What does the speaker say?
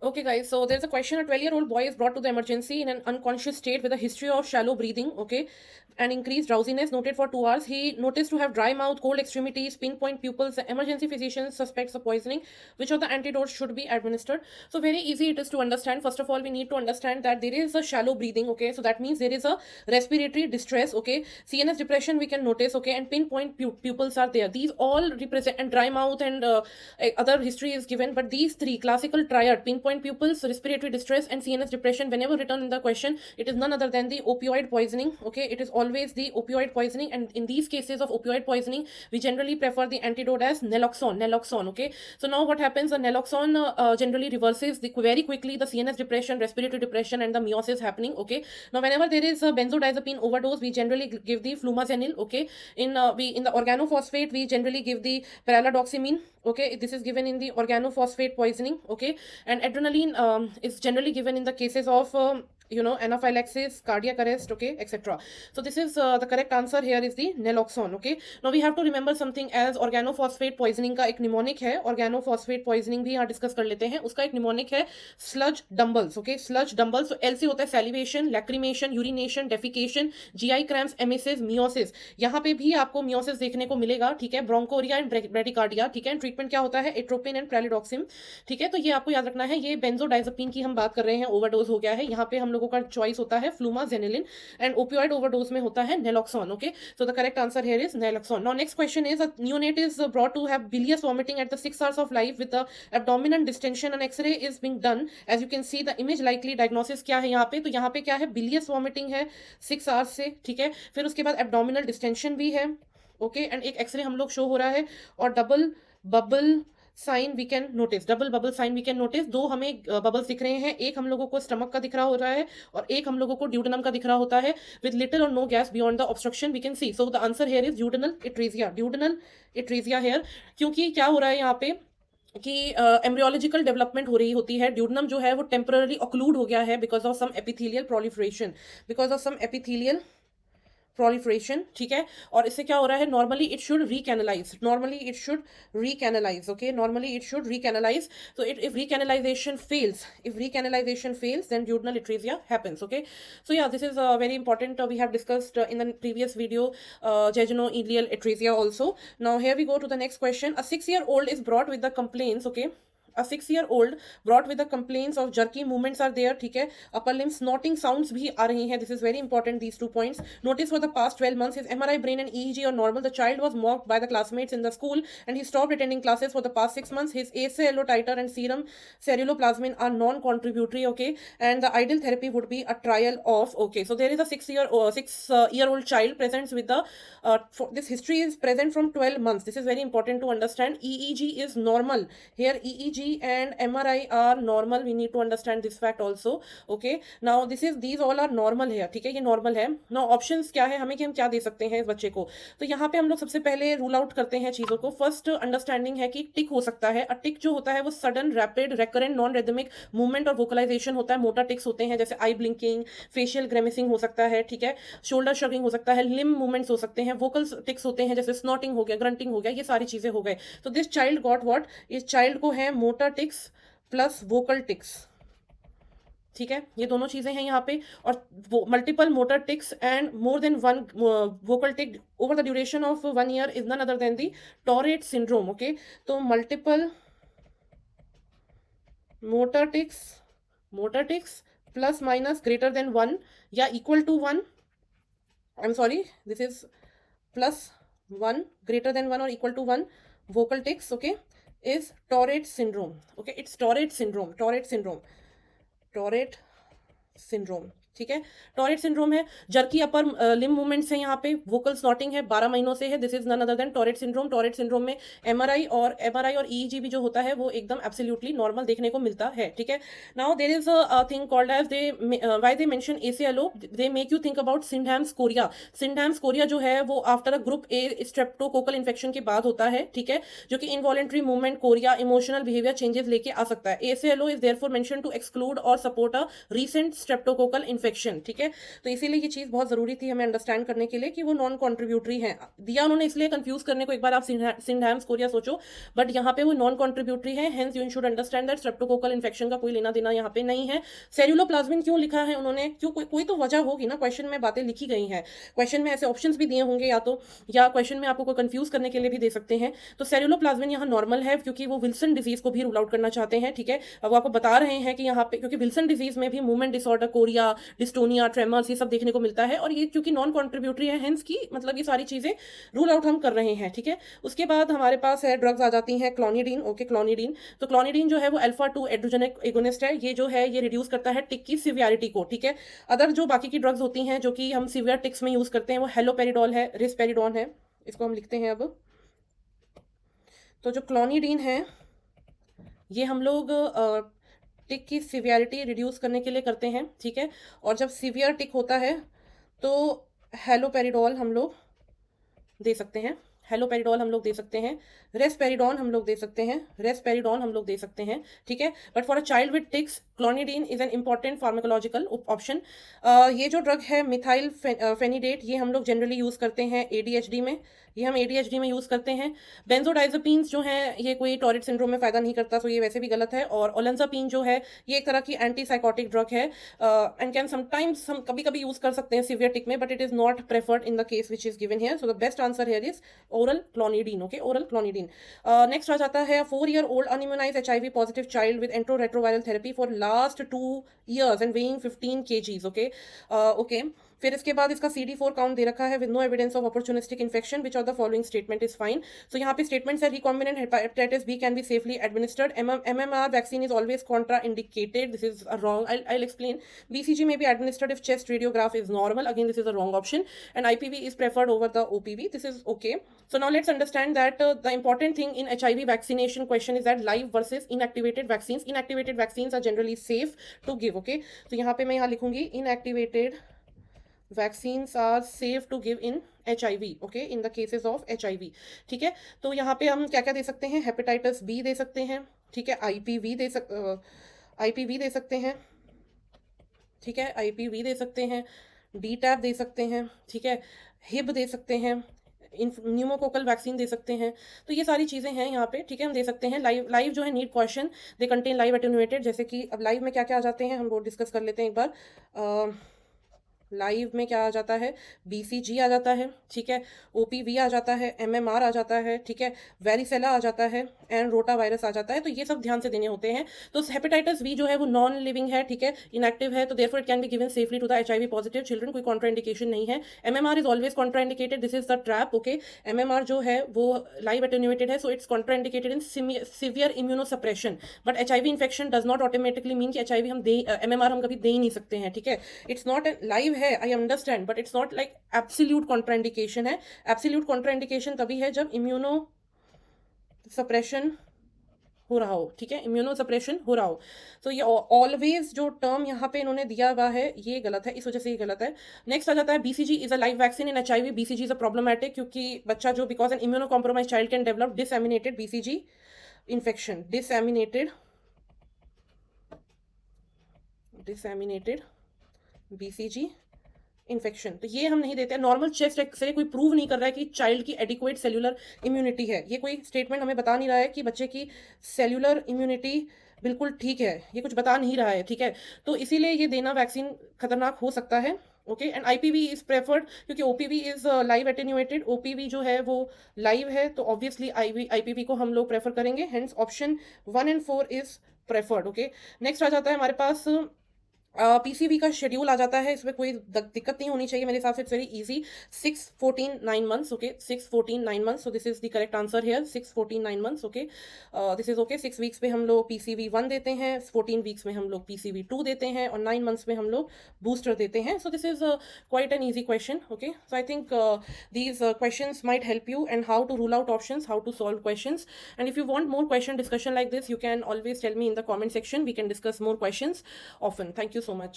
Okay, guys, so there's a question. A 12-year-old boy is brought to the emergency in an unconscious state with a history of shallow breathing, okay, and increased drowsiness noted for 2 hours. He noticed to have dry mouth, cold extremities, pinpoint pupils. The emergency physician suspects of poisoning. Which of the antidotes should be administered? So, very easy it is to understand. First of all, we need to understand that there is a shallow breathing, okay, so that means there is a respiratory distress, okay, CNS depression we can notice, okay, and pinpoint pupils are there. These all represent, and dry mouth and other history is given, but these three classical triad, pinpoint pupils, respiratory distress, and CNS depression, whenever written in the question, it is none other than the opioid poisoning, okay, it is always the opioid poisoning. And in these cases of opioid poisoning, we generally prefer the antidote as naloxone, okay. So now what happens, the naloxone generally reverses very quickly the CNS depression, respiratory depression, and the meiosis happening, okay. Now whenever there is a benzodiazepine overdose, we generally give the flumazenil, okay. In the organophosphate, we generally give the paraladoxamine, okay. This is given in the organophosphate poisoning, okay. And adrenaline is generally given in the cases of anaphylaxis, cardiac arrest, okay, etc. So this is the correct answer here is the naloxone, okay. Now we have to remember something as organophosphate poisoning का एक mnemonic है, organophosphate poisoning भी यहाँ discuss कर लेते हैं. उसका एक निमोनिक है sludge dumbbles, okay, sludge dumbbles. So L से होता है salivation, lacrimation, urination, defecation, GI cramps, emesis, meiosis. यहाँ पे भी आपको meiosis देखने को मिलेगा, ठीक है, ब्रोंकोरिया एंड ब्रेडिकार्डिया, ठीक है. ट्रीटमेंट क्या होता है, एट्रोपिन एंड प्रेलिडॉक्सिम, ठीक है. तो ये आपको याद रखना है. ये बेंजोडाइजेपिन की हम बात कर रहे हैं, ओवरडोज हो गया है. यहाँ पे हम लोगों का चॉइस होता है फ्लूमाजेनिलिन, एंड ओपियोइड ओवरडोज में होता है naloxone, okay. So the correct answer here is naloxone. Now next question is, a neonate is brought to have bilious vomiting at the 6 hours of life with the abdominal distension. An x-ray is being done. As you can see the image, likely diagnosis क्या है यहाँ पे, तो यहाँ पे क्या है, bilious vomiting है 6 hours से, ठीक है. फिर उसके बाद abdominal distension भी है, ओके, एंड एक एक्सरे हम लोग शो हो रहा है, और double bubble sign we can notice, double bubble sign we can notice. दो हमें बबल्स दिख रहे हैं, एक हम लोगों को स्टमक का दिख रहा हो रहा है, और एक हम लोगों को ड्यूडेनम का दिख रहा होता है, विद लिटिल और no gas beyond the obstruction we can see. So the answer here is duodenal atresia here. क्योंकि क्या हो रहा है यहाँ पे कि एम्ब्रियोलॉजिकल डेवलपमेंट हो रही होती है, ड्यूडेनम जो है वो टेम्पररी ऑक्लूड हो गया है because of some epithelial proliferation, ठीक है. और इससे क्या हो रहा है, normally it should recanalise, okay, normally it should recanalise. तो if recanalisation fails then duodenal atresia happens, okay. So yeah this is very important. We have discussed in the previous video jejunoileal atresia also. Now here we go to the next question. A 6-year-old is brought with the complaints, okay. A 6-year-old brought with the complaints of jerky movements are there, ठीक है. upper limb snorting sounds भी आ रही हैं. This is very important, these 2 points. Notice for the past 12 months his MRI, brain and EEG are normal. The child was mocked by the classmates in the school and he stopped attending classes for the past 6 months. His ACLO titer and serum ceruloplasmin are non-contributory, okay, and the ideal therapy would be a trial of, okay. So there is a 6-year-old child presents with the this history is present from 12 months. This is very important to understand. EEG is normal here. EEG and MRI are normal. We need to understand this fact also, okay. Now these all are normal here, ठीक है, ये normal है. Now options क्या है हमें, कि हम क्या दे सकते हैं इस बच्चे को. तो यहाँ पे हम लोग सबसे पहले रूल आउट करते हैं चीज़ों को. फर्स्ट अंडरस्टैंडिंग है कि टिक हो सकता है. अ टिक जो होता है वो sudden, rapid, recurrent, non rhythmic movement और वोकलाइजेशन होता है. मोटा टिक्स होते हैं जैसे आई ब्लिंकिंग, फेशियल ग्रेमिसिंग हो सकता है, ठीक है, शोल्डर शगिंग हो सकता है, लिम मूवमेंट्स हो सकते हैं, वोकल टिक्स होते हैं जैसे स्नॉटिंग हो गया, ग्रंटिंग हो गया, ये सारी चीज़ें हो गए. तो दिस चाइल्ड गॉट व्हाट, इस चाइल्ड को है मोटा टिक्स प्लस वोकल टिक्स, ठीक है, ये दोनों चीजें हैं यहाँ पे. और multiple motor tics and more than one vocal tic over the duration of 1 year is none other than the Tourette syndrome, okay. तो multiple motor tics plus minus greater than 1 या equal to 1, I am sorry, this is plus 1, greater than 1 और equal to 1 vocal tics, okay, is Tourette syndrome, okay. It's Tourette syndrome, ठीक है. Torrid syndrome है, jerky अपर लिम movements है, यहाँ पे vocal snorting है, 12 महीनों से है. This is none other than Tourette syndrome में एमआरआई और ईईजी भी जो होता है वो एकदम एब्सोल्युटली नॉर्मल देखने को मिलता है, ठीक है. Now there is a thing called as why they mention ASLO, they make you think about Sydenham's chorea जो है वो after a group A streptococcal infection के बाद होता है, ठीक है, जो कि involuntary movement, chorea, emotional behaviour changes लेके आ सकता है. ASLO is therefore mention to exclude और support a recent streptococcal infection, ठीक है। तो इसीलिए ये चीज़ बहुत ज़रूरी थी हमें अंडरस्टैंड करने के लिए कि वो नॉन कॉन्ट्रीब्यूटरी हैं। दिया उन्होंने इसलिए कंफ्यूज करने को, एक बार आप सिंडहैम्स कोरिया सोचो, बट यहाँ पे वो नॉन कॉन्ट्रीब्यूटरी है, hence you should understand that streptococcal infection का कोई लेना देना यहाँ पे नहीं है। सेरुलोप्लाज्मिन क्यों लिखा है उन्होंने, क्यों, कोई तो वजह होगी ना, क्वेश्चन में बातें लिखी गई हैं, क्वेश्चन में ऐसे ऑप्शंस भी दिए होंगे या क्वेश्चन में आपको कोई कंफ्यूज करने के लिए भी दे सकते हैं। तो सेरुलोप्लाज्मिन यहाँ नॉर्मल है क्योंकि वो विल्सन डिजीज को भी रूल आउट करना चाहते हैं, ठीक है। वो आपको बता रहे हैं कि यहाँ पे क्योंकि विल्सन डिजीज में भी movement disorder, Korea, dystonia, tremors, ये सब देखने को मिलता है, और ये क्योंकि नॉन कॉन्ट्रीब्यूटरी है, हेंस की मतलब ये सारी चीजें रूल आउट हम कर रहे हैं, ठीक है। उसके बाद हमारे पास है ड्रग्स आ जाती हैं, क्लोनिडीन, ओके, क्लोनिडीन। तो क्लोनिडीन जो है वो अल्फा 2 एड्रोजेनिक एगोनिस्ट है, ये जो है ये रिड्यूस करता है टिक की सिवियरिटी को, ठीक है। अदर जो बाकी की ड्रग्स होती हैं जो कि हम सिवियर टिक्स में यूज करते हैं वो हेलोपेरिडोल है, रिस्पेरिडोन है, इसको हम लिखते हैं अब। तो जो क्लोनिडीन है ये हम लोग टिक की सिवियरिटी रिड्यूस करने के लिए करते हैं, ठीक है। और जब सिवियर टिक होता है तो हेलोपेरिडोल हम लोग दे सकते हैं, हेलोपेरिडोल हम लोग दे सकते हैं, रेस्पेरिडोन हम लोग दे सकते हैं, रेस्पेरिडोन हम लोग दे सकते हैं, ठीक है। But for a child with tics clonidine is an important pharmacological option. ये जो ड्रग है मिथाइल फेनिडेट, ये हम लोग जनरली यूज करते हैं एडीएचडी में, ये हम एडीएचडी में यूज करते हैं। बेंजोडाइजेपिन्स जो हैं ये कोई टॉरेट सिंड्रोम में फायदा नहीं करता, सो ये वैसे भी गलत है। और ओलेंजापिन जो है ये एक तरह की एंटी साइकोटिक ड्रग है एंड कैन समटाइम्स, हम कभी कभी यूज कर सकते हैं सिवियर टिक में, but it is not preferred in the case which is given here. So the best answer here is oral clonidine, okay, oral clonidine. Next आ जाता है 4-year-old unimmunised HIV positive child with antiretroviral therapy for last 2 years and weighing 15 kgs, okay, okay. फिर इसके बाद इसका CD4 count दे रखा है with no evidence of opportunistic infection, which of the following statement is fine. So यहाँ पे statement है recombinant hepatitis B can be safely administered, MMR vaccine is always contraindicated, this is wrong, I explain. BCG may be administered if chest radiograph is normal, again this is a wrong option, and IPV is preferred over the OPV, this is okay. So now let's understand that the important thing in HIV vaccination question is that live versus inactivated vaccines. Inactivated vaccines are generally safe to give, okay. तो यहाँ पे मैं यहाँ लिखूंगी inactivated vaccines are safe to give in HIV, okay, in the cases of HIV, ठीक है। तो यहाँ पे हम क्या क्या दे सकते हैं, हेपेटाइटिस बी दे सकते हैं, ठीक है, IPV दे सकते हैं, ठीक है, IPV दे सकते हैं, DTaP दे सकते हैं, ठीक है, HIB दे सकते हैं, न्यूमोकोकल वैक्सीन दे सकते हैं। तो ये सारी चीज़ें हैं यहाँ पे, ठीक है, हम दे सकते हैं। लाइव जो है need question, they contain live attenuated, जैसे कि अब लाइव में क्या क्या आ जाते हैं हम वो डिस्कस कर लेते हैं एक बार। लाइव में क्या आ जाता है, BCG आ जाता है, ठीक है, OPV आ जाता है, MMR आ जाता है, ठीक है, वेरिसेला आ जाता है एंड रोटा वायरस आ जाता है। तो ये सब ध्यान से देने होते हैं। तो हेपेटाइटिस बी जो है वो नॉन लिविंग है, ठीक है, इनएक्टिव है, तो therefore it can be given safely to the HIV positive children, कोई कॉन्ट्राइंडिकेशन नहीं है। MMR is always contraindicated, this is the trap, okay. MMR जो है वो लाइव एटेन्यूएटेड है, so it's contraindicated in severe immunosuppression, but HIV infection does not automatically mean कि HIV हम MMR हम कभी दे ही नहीं सकते हैं, ठीक है। इट्स नॉट लाइव है, I understand, but it's not like absolute contraindication है। एब्सोल्यूट कॉन्ट्राइंडिकेशन तभी है जब इम्यूनो सप्रेशन हो रहा हो, ठीक है, इम्यूनो सप्रेशन हो रहा हो। तो ये ऑलवेज जो टर्म यहाँ पे इन्होंने दिया हुआ है ये गलत है, इस वजह से ये गलत है। नेक्स्ट आ जाता है BCG is a live vaccine in HIV, BCG is a problematic क्योंकि बच्चा जो because an immuno compromise child can develop disseminated BCG infection, disseminated BCG infection, तो ये हम नहीं देते। नॉर्मल चेस्ट एक्सरे कोई प्रूव नहीं कर रहा है कि चाइल्ड की एडिक्वेट सेल्यूलर इम्यूनिटी है, ये कोई स्टेटमेंट हमें बता नहीं रहा है कि बच्चे की सेल्यूलर इम्यूनिटी बिल्कुल ठीक है, ये कुछ बता नहीं रहा है, ठीक है। तो इसीलिए ये देना वैक्सीन खतरनाक हो सकता है, okay. And IPV is preferred क्योंकि OPV is live attenuated, OPV जो है वो लाइव है, तो ऑब्वियसली IPV को हम लोग प्रेफर करेंगे, hence option 1 and 4 is preferred, okay. Next आ जाता है हमारे पास PCV का शेड्यूल आ जाता है, इसमें कोई दिक्कत नहीं होनी चाहिए मेरे हिसाब से, it's very easy. 6, 14, 9 months, okay, 6, 14, 9 months, so this is the correct answer here, 6, 14, 9 months, okay, this is okay. 6 weeks पे हम लोग PCV 1 देते हैं, 14 वीक्स में हम लोग PCV 2 देते हैं और 9 months में हम लोग बूस्टर देते हैं। So this is quite an easy question, okay. So I think these questions might help you and how to rule out options, how to solve questions, and if you want more question discussion like this, you can always tell me in the comment section, we can discuss more questions often. Thank you so much.